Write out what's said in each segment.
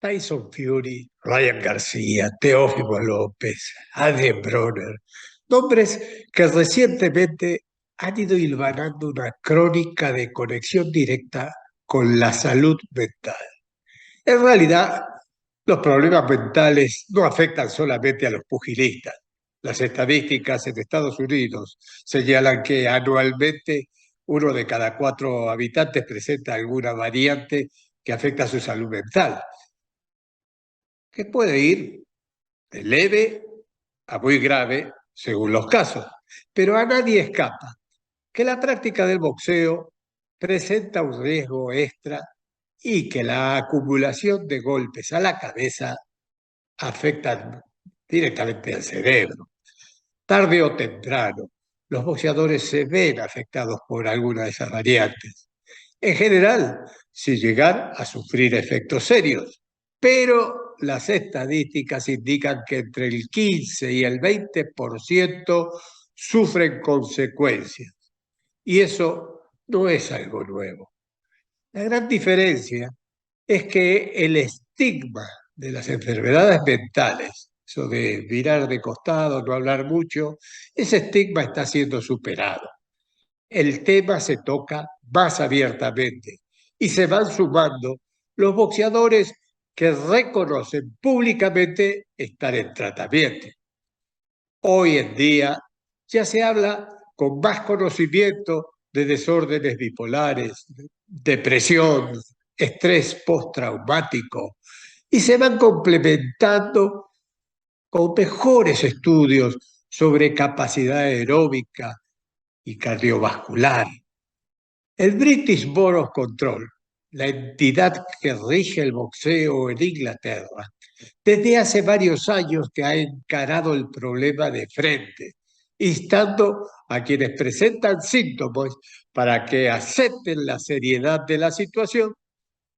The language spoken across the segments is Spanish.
Tyson Fury, Ryan García, Teófimo López, Adrien Broner, nombres que recientemente han ido hilvanando una crónica de conexión directa con la salud mental. En realidad, los problemas mentales no afectan solamente a los pugilistas. Las estadísticas en Estados Unidos señalan que anualmente uno de cada cuatro habitantes presenta alguna variante que afecta a su salud mental, que puede ir de leve a muy grave según los casos. Pero a nadie escapa que la práctica del boxeo presenta un riesgo extra y que la acumulación de golpes a la cabeza afectan directamente al cerebro. Tarde o temprano, los boxeadores se ven afectados por alguna de esas variantes. En general, sin llegar a sufrir efectos serios. Pero las estadísticas indican que entre el 15 y el 20% sufren consecuencias. Y eso no es algo nuevo. La gran diferencia es que el estigma de las enfermedades mentales, eso de mirar de costado, no hablar mucho, ese estigma está siendo superado. El tema se toca más abiertamente y se van sumando los boxeadores que reconocen públicamente estar en tratamiento. Hoy en día ya se habla con más conocimiento de desórdenes bipolares, depresión, estrés postraumático, y se van complementando con mejores estudios sobre capacidad aeróbica y cardiovascular. El British Board of Control, la entidad que rige el boxeo en Inglaterra, desde hace varios años que ha encarado el problema de frente, instando a quienes presentan síntomas para que acepten la seriedad de la situación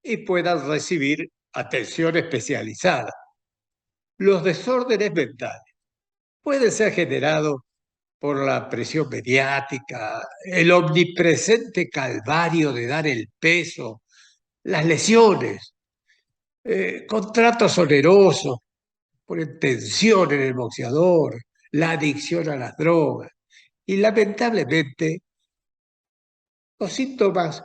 y puedan recibir atención especializada. Los desórdenes mentales pueden ser generados por la presión mediática, el omnipresente calvario de dar el peso, las lesiones, contratos onerosos, ponen tensión en el boxeador, la adicción a las drogas. Y lamentablemente, los síntomas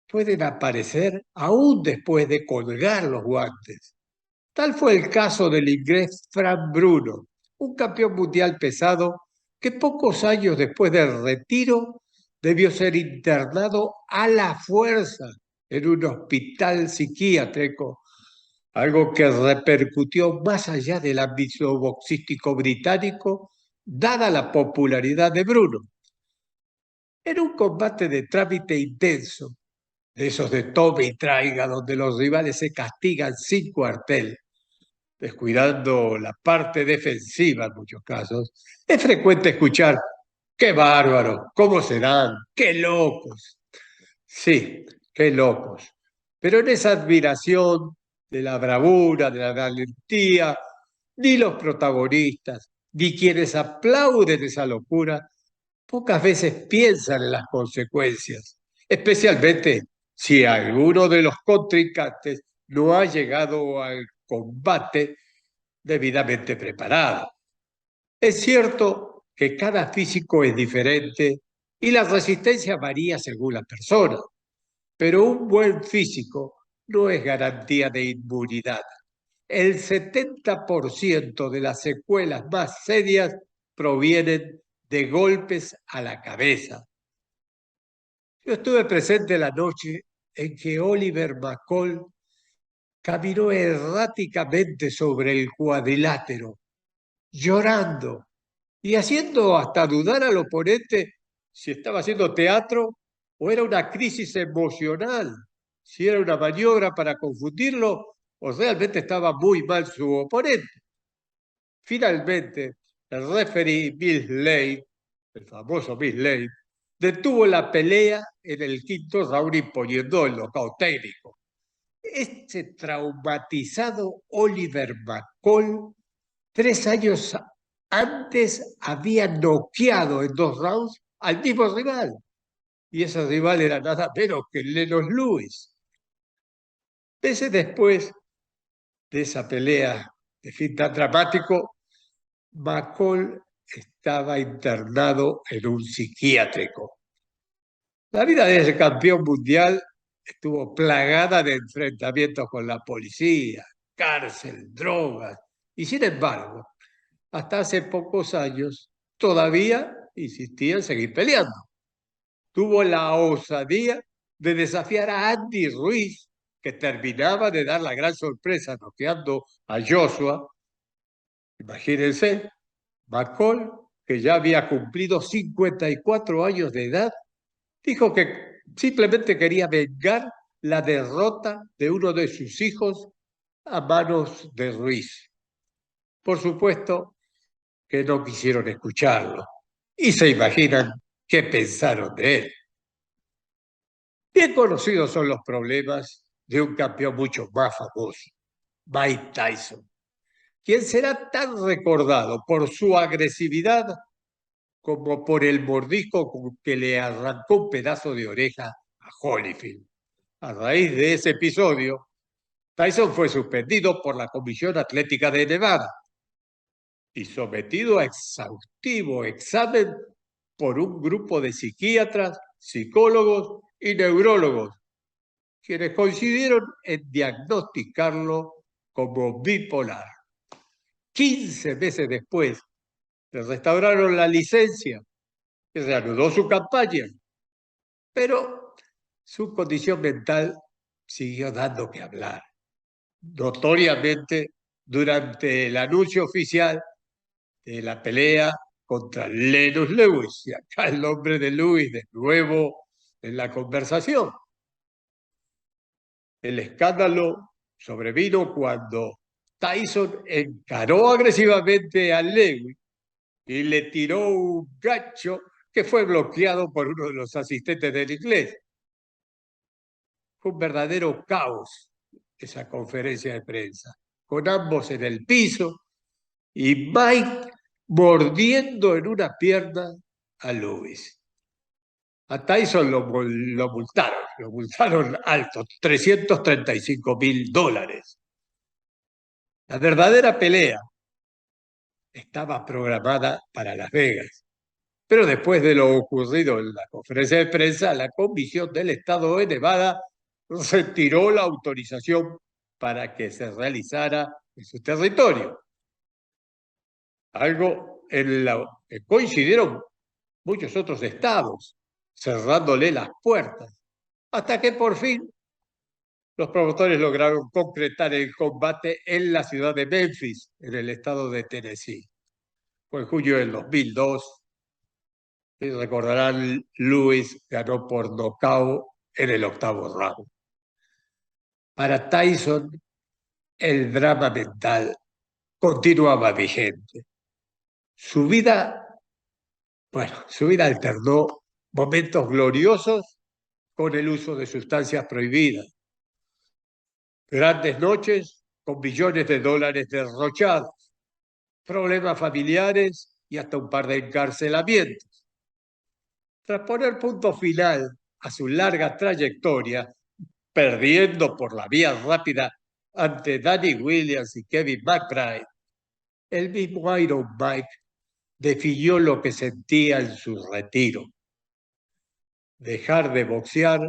pueden aparecer aún después de colgar los guantes. Tal fue el caso del inglés Frank Bruno, un campeón mundial pesado que pocos años después del retiro debió ser internado a la fuerza en un hospital psiquiátrico, algo que repercutió más allá del ámbito boxístico británico, dada la popularidad de Bruno. Era un combate de trámite intenso, de esos de tome y traiga, donde los rivales se castigan sin cuartel, descuidando la parte defensiva en muchos casos. Es frecuente escuchar, qué bárbaro, cómo se dan, qué locos. Sí, qué locos. Pero en esa admiración de la bravura, de la valentía, ni los protagonistas, ni quienes aplauden esa locura, pocas veces piensan en las consecuencias, especialmente si alguno de los contrincantes no ha llegado al combate debidamente preparado. Es cierto que cada físico es diferente y la resistencia varía según la persona, pero un buen físico no es garantía de inmunidad. El 70% de las secuelas más serias provienen de golpes a la cabeza. Yo estuve presente la noche en que Oliver McCall caminó erráticamente sobre el cuadrilátero, llorando y haciendo hasta dudar al oponente si estaba haciendo teatro o era una crisis emocional, si era una maniobra para confundirlo o realmente estaba muy mal su oponente. Finalmente, el referee Bill Lane, el famoso Bill Lane, detuvo la pelea en el quinto round imponiendo el nocaut técnico. Este traumatizado Oliver McCall, 3 años antes había noqueado en 2 rounds al mismo rival. Y ese rival era nada menos que Lennox Lewis. Meses después, de esa pelea de fin tan dramático, McCall estaba internado en un psiquiátrico. La vida de ese campeón mundial estuvo plagada de enfrentamientos con la policía, cárcel, drogas, y sin embargo, hasta hace pocos años todavía insistía en seguir peleando. Tuvo la osadía de desafiar a Andy Ruiz, que terminaba de dar la gran sorpresa noqueando a Joshua. Imagínense, McCall, que ya había cumplido 54 años de edad, dijo que simplemente quería vengar la derrota de uno de sus hijos a manos de Ruiz. Por supuesto que no quisieron escucharlo y se imaginan qué pensaron de él. Bien conocidos son los problemas de un campeón mucho más famoso, Mike Tyson, quien será tan recordado por su agresividad como por el mordisco con que le arrancó un pedazo de oreja a Holyfield. A raíz de ese episodio, Tyson fue suspendido por la Comisión Atlética de Nevada y sometido a exhaustivo examen por un grupo de psiquiatras, psicólogos y neurólogos, quienes coincidieron en diagnosticarlo como bipolar. 15 meses después, le restauraron la licencia y reanudó su campaña, pero su condición mental siguió dando que hablar. Notoriamente, durante el anuncio oficial de la pelea contra Lennox Lewis, y acá el nombre de Lewis de nuevo en la conversación. El escándalo sobrevino cuando Tyson encaró agresivamente a Lewis y le tiró un gancho que fue bloqueado por uno de los asistentes del inglés. Fue un verdadero caos esa conferencia de prensa, con ambos en el piso y Mike mordiendo en una pierna a Lewis. A Tyson lo multaron alto, $335.000. La verdadera pelea estaba programada para Las Vegas, pero después de lo ocurrido en la conferencia de prensa, la Comisión del Estado de Nevada retiró la autorización para que se realizara en su territorio. Algo en la que coincidieron muchos otros estados, cerrándole las puertas, hasta que por fin los promotores lograron concretar el combate en la ciudad de Memphis, en el estado de Tennessee. Fue en julio del 2002. Y recordarán, Lewis ganó por nocaut en el octavo round. Para Tyson, el drama mental continuaba vigente. Su vida alternó momentos gloriosos con el uso de sustancias prohibidas, grandes noches con billones de dólares derrochados, problemas familiares y hasta un par de encarcelamientos. Tras poner punto final a su larga trayectoria, perdiendo por la vía rápida ante Danny Williams y Kevin McBride, el mismo Iron Mike definió lo que sentía en su retiro. Dejar de boxear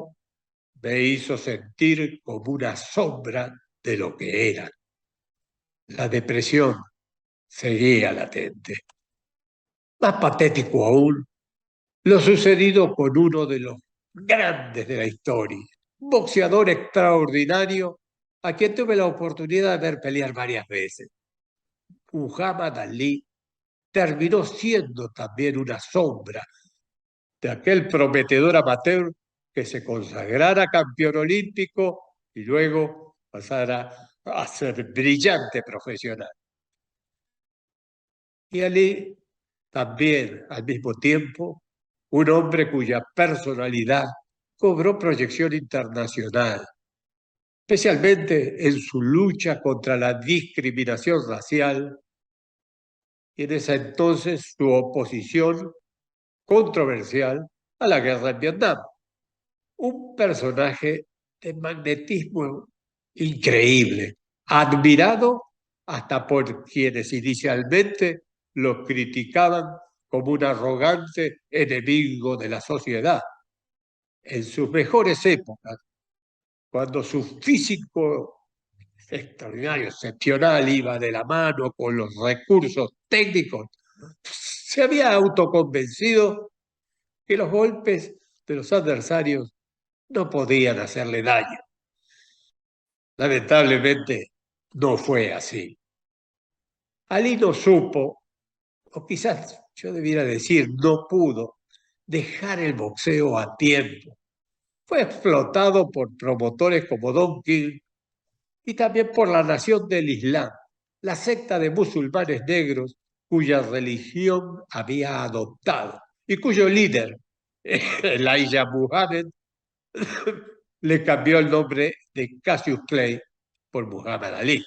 me hizo sentir como una sombra de lo que era. La depresión seguía latente. Más patético aún, lo sucedido con uno de los grandes de la historia, un boxeador extraordinario a quien tuve la oportunidad de ver pelear varias veces. Muhammad Ali terminó siendo también una sombra de aquel prometedor amateur que se consagrara campeón olímpico y luego pasara a ser brillante profesional. Y Ali también, al mismo tiempo, un hombre cuya personalidad cobró proyección internacional, especialmente en su lucha contra la discriminación racial y en ese entonces su oposición controversial a la guerra en Vietnam. Un personaje de magnetismo increíble, admirado hasta por quienes inicialmente lo criticaban como un arrogante enemigo de la sociedad. En sus mejores épocas, cuando su físico extraordinario, excepcional, iba de la mano con los recursos técnicos, se había autoconvencido que los golpes de los adversarios no podían hacerle daño. Lamentablemente no fue así. Ali no supo, o quizás yo debiera decir, no pudo dejar el boxeo a tiempo. Fue explotado por promotores como Don King y también por la Nación del Islam, la secta de musulmanes negros cuya religión había adoptado y cuyo líder, Elijah Muhammad, le cambió el nombre de Cassius Clay por Muhammad Ali.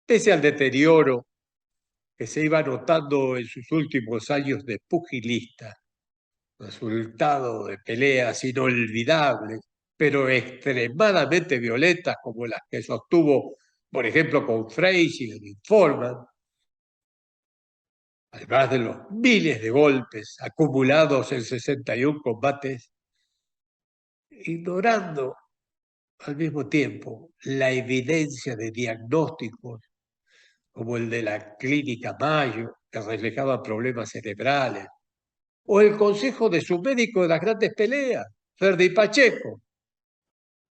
Pese al deterioro que se iba notando en sus últimos años de pugilista, resultado de peleas inolvidables, pero extremadamente violentas como las que sostuvo, por ejemplo, con Frazier y Foreman, además de los miles de golpes acumulados en 61 combates, ignorando al mismo tiempo la evidencia de diagnósticos como el de la clínica Mayo, que reflejaba problemas cerebrales, o el consejo de su médico de las grandes peleas, Ferdi Pacheco,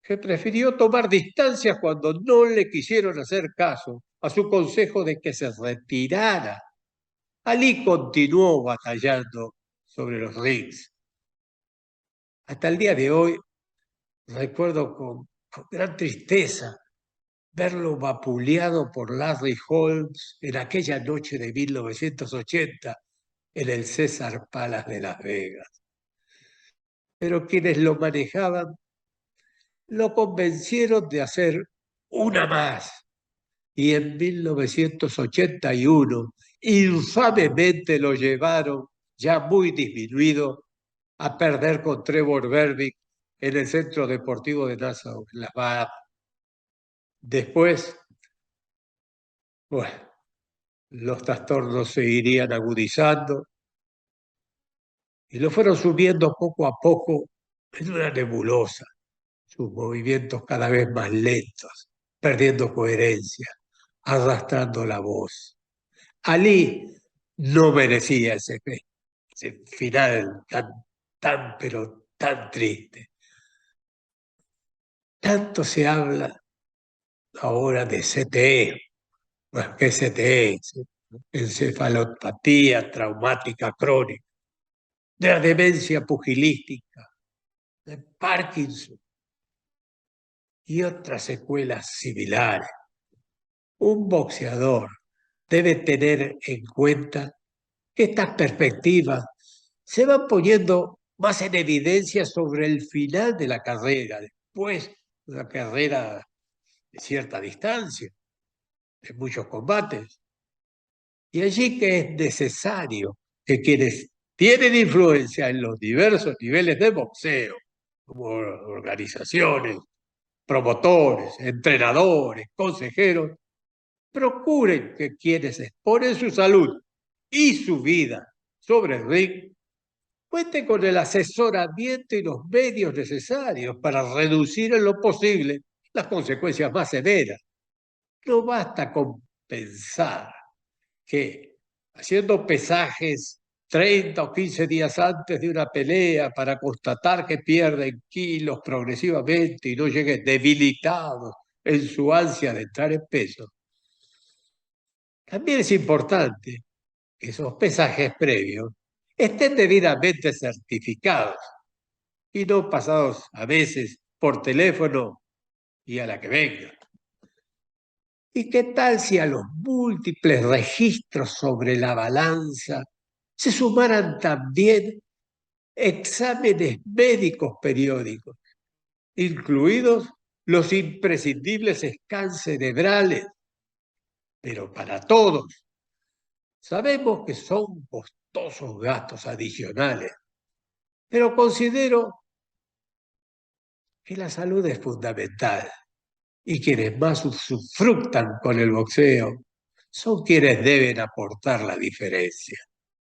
que prefirió tomar distancias cuando no le quisieron hacer caso a su consejo de que se retirara. Ali continuó batallando sobre los rings. Hasta el día de hoy recuerdo con gran tristeza verlo vapuleado por Larry Holmes en aquella noche de 1980 en el César Palace de Las Vegas. Pero quienes lo manejaban lo convencieron de hacer una más. Y en 1981, infamemente lo llevaron, ya muy disminuido, a perder con Trevor Berbick en el Centro Deportivo de Nassau, en Las Bahamas. Después, bueno, los trastornos se irían agudizando y lo fueron subiendo poco a poco en una nebulosa, sus movimientos cada vez más lentos, perdiendo coherencia, arrastrando la voz. Ali no merecía ese final pero tan triste. Tanto se habla ahora de CTE. Bueno, ¿qué es CTE? Encefalopatía traumática crónica, de la demencia pugilística, de Parkinson y otras secuelas similares. Un boxeador debe tener en cuenta que estas perspectivas se van poniendo más en evidencia sobre el final de la carrera, después de una carrera de cierta distancia, de muchos combates. Y allí que es necesario que quienes tienen influencia en los diversos niveles de boxeo, como organizaciones, promotores, entrenadores, consejeros, procuren que quienes exponen su salud y su vida sobre el ring cuenten con el asesoramiento y los medios necesarios para reducir en lo posible las consecuencias más severas. No basta con pensar que haciendo pesajes 30 o 15 días antes de una pelea para constatar que pierden kilos progresivamente y no lleguen debilitados en su ansia de entrar en peso. También es importante que esos pesajes previos estén debidamente certificados y no pasados a veces por teléfono y a la que venga. ¿Y qué tal si a los múltiples registros sobre la balanza se sumaran también exámenes médicos periódicos, incluidos los imprescindibles scans cerebrales, pero para todos? Sabemos que son costosos gastos adicionales, pero considero que la salud es fundamental y quienes más usufructan con el boxeo son quienes deben aportar la diferencia.